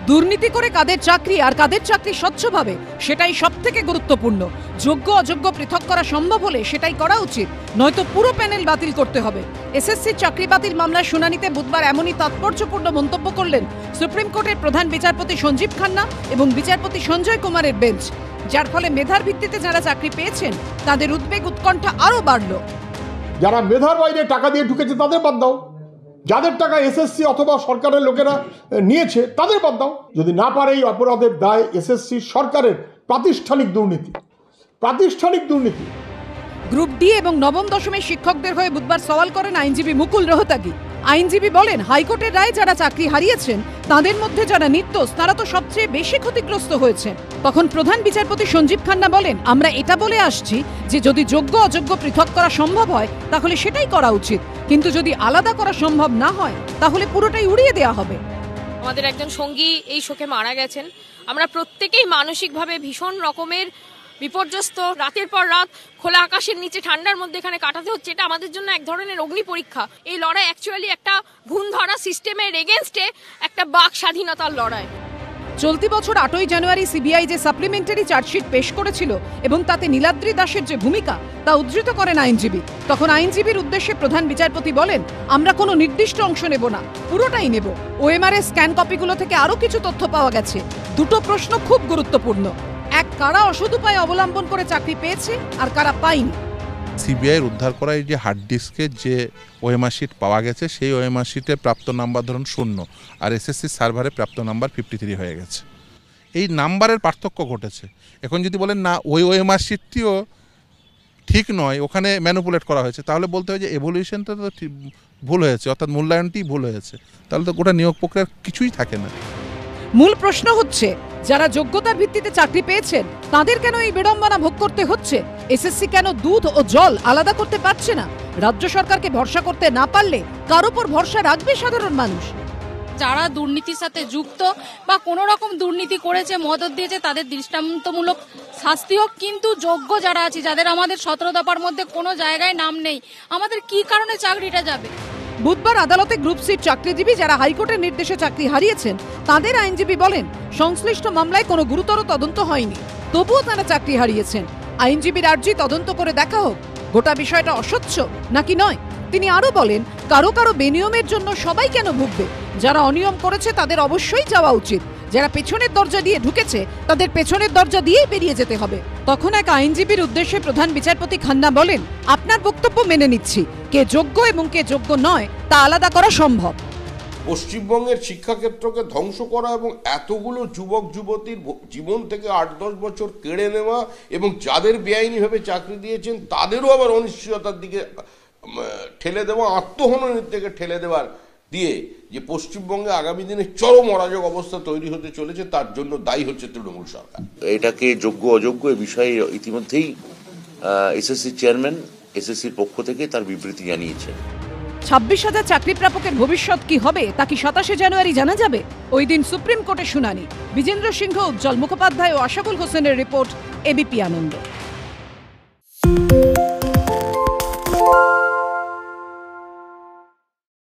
দুর্নীতি করে কাদের চাকরি আর কাদের চাকরি স্বচ্ছভাবে সেটাই সবথেকে গুরুত্বপূর্ণ। যোগ্য অযোগ্য পৃথক করা সম্ভব হলে সেটাই করা উচিত, নয়তো পুরো প্যানেল বাতিল করতে হবে। এসএসসি চাকরি বাতিল মামলার শুনানিতে বুধবার এমনই তাৎপর্যপূর্ণ মন্তব্য করলেন সুপ্রিম কোর্টের প্রধান বিচারপতি সঞ্জীব খান্না এবং বিচারপতি সঞ্জয় কুমারের বেঞ্চ, যার ফলে মেধার ভিত্তিতে যারা চাকরি পেয়েছেন তাদের উদ্বেগ উৎকণ্ঠা আরও বাড়ল। যারা মেধার বাইরে টাকা দিয়ে ঢুকেছে তাদের বাদ দাও, যাদের টাকা এসএসসি অথবা সরকারের লোকেরা নিয়েছে তাদের বাদ দাও। যদি না পারে এই অপরাধের দায় এসএসসি সরকারের প্রাতিষ্ঠানিক দুর্নীতি। গ্রুপ ডি এবং নবম দশমের শিক্ষকদের হয়ে বুধবার সওয়াল করেন আইনজীবী মুকুল রোহতাগি। আইনজীবী বলেন, হাইকোর্টের রায়ে যারা চাকরি হারিয়েছেন তাদের মধ্যে যারা নির্দোষ তারা তো সবচেয়ে বেশি ক্ষতিগ্রস্ত হয়েছে। তখন প্রধান বিচারপতি সঞ্জীব খান্না বলেন, আমরা এটা বলে আসছি যে যদি যোগ্য অযোগ্য পৃথক করা সম্ভব হয় তাহলে সেটাই করা উচিত, কিন্তু যদি আলাদা করা সম্ভব না হয় তাহলে পুরোটাই উড়িয়ে দেওয়া হবে। আমাদের একজন সঙ্গী এই শোকে মারা গেছেন। আমরা প্রত্যেকেই মানসিকভাবে ভীষণ রকমের বিপর্যস্ত। রাতের পর রাত খোলা আকাশের নিচে ঠান্ডার মধ্যে এখানে কাটাতে হচ্ছে। এটা আমাদের জন্য এক ধরনের অগ্নি পরীক্ষা। এই লড়াই অ্যাকচুয়ালি একটা ভুল ধরা সিস্টেমের এগেনস্টে একটা বাক স্বাধীনতার লড়াই। চলতি বছর 8ই জানুয়ারি সিবিআই যে সাপ্লিমেন্টারি চার্জশিট পেশ করেছিল এবং তাতে নীলাদ্রি দাসের যে ভূমিকা তা উদ্ধৃত করেন আইনজীবী। তখন আইনজীবীর উদ্দেশ্যে প্রধান বিচারপতি বলেন, আমরা কোনো নির্দিষ্ট অংশ নেব না, পুরোটাই নেব। ওএমআর এর স্ক্যান কপিগুলো থেকে আরও কিছু তথ্য পাওয়া গেছে। দুটো প্রশ্ন খুব গুরুত্বপূর্ণ, এক, কারা অসৎ উপায় অবলম্বন করে চাকরি পেয়েছে আর কারা পায়নি। সিবিআইয়ের উদ্ধার করা এই যে হার্ড ডিস্কের যে ওএমআর শিট পাওয়া গেছে সেই ওএমআর শিটে প্রাপ্ত নাম্বার ধরুন 0 আর এসএসসি সার্ভারে প্রাপ্ত নাম্বার 53 হয়ে গেছে। এই নাম্বারের পার্থক্য ঘটেছে। এখন যদি বলেন না ওই ওএমআর শিটটিও ঠিক নয়, ওখানে ম্যানিপুলেট করা হয়েছে, তাহলে বলতে হয় যে এভলিউশনটা তো ভুল হয়েছে, অর্থাৎ মূল্যায়নটি ভুল হয়েছে, তাহলে তো গোটা নিয়োগ প্রক্রিয়ার কিছুই থাকে না। মূল প্রশ্ন হচ্ছে, যারা যোগ্যতার ভিত্তিতে চাকরি পেয়েছেন তাদের কেন এই বিড়ম্বনা ভোগ করতে হচ্ছে? এসএসসি কেন দুধ ও জল আলাদা করতে পারছে না? রাজ্য সরকারকে ভরসা করতে না পারলে কার উপর ভরসা রাখবে সাধারণ মানুষ? যারা দুর্নীতির সাথে যুক্ত বা কোনো রকম দুর্নীতি করেছে, মদত দিয়েছে, তাদের দৃষ্টান্তমূলক শাস্তি হোক, কিন্তু যোগ্য যারা আছে, যাদের আমাদের 17 দফার মধ্যে কোনো জায়গায় নাম নেই, আমাদের কি কারণে চাকরিটা যাবে? বুধবার আদালতে গ্রুপ সির চাকরিজীবী যারা হাইকোর্টের নির্দেশে চাকরি হারিয়েছেন তাদের আইনজীবী বলেন, সংশ্লিষ্ট মামলায় কোনো গুরুতর তদন্ত হয়নি, তবুও তারা চাকরি হারিয়েছেন। আইনজীবীর আর্জি তদন্ত করে দেখা হোক গোটা বিষয়টা অস্বচ্ছ নাকি নয়। তিনি আরো বলেন, কারো কারো বেনিয়মের জন্য সবাই কেন ভুগবে? যারা অনিয়ম করেছে তাদের অবশ্যই যাওয়া উচিত, যারা পেছনের দরজা দিয়ে ঢুকেছে তাদের পেছনের দরজা দিয়েই বেরিয়ে যেতে হবে। তখন এক আইনজীবীর উদ্দেশ্যে প্রধান বিচারপতি খান্না বলেন, আপনার বক্তব্য মেনে নিচ্ছি, কে যোগ্য এবং কে যোগ্য নয় তা আলাদা করা সম্ভব। পশ্চিমবঙ্গের শিক্ষাক্ষেত্রকে ধ্বংস করা এবং এতগুলো যুবক যুবতীর জীবন থেকে 8-10 বছর কেড়ে নেওয়া এবং যাদের বেআইনিভাবে চাকরি দিয়েছেন তাদেরও আবার অনিশ্চয়তার দিকে ঠেলে দেওয়া, আত্মহননের থেকে ঠেলে দেওয়ার দিয়ে যে পশ্চিমবঙ্গে আগামী দিনে চরম অরাজক অবস্থা তৈরি হতে চলেছে, তার জন্য দায়ী হচ্ছে তৃণমূল সরকার। এটাকে যোগ্য অযোগ্য এ বিষয়ে ইতিমধ্যেই এসএসসি চেয়ারম্যান এসএসসির পক্ষ থেকে তার বিবৃতি জানিয়েছেন। 26,000 চাকরি প্রাপকের ভবিষ্যৎ কি হবে তা কি 27 জানুয়ারি জানা যাবে? ওই দিন সুপ্রিম কোর্টে শুনানি। বিজেন্দ্র সিংহ, উজ্জ্বল মুখোপাধ্যায় ও আশাবুল হোসেনের রিপোর্ট, এবিপি আনন্দ।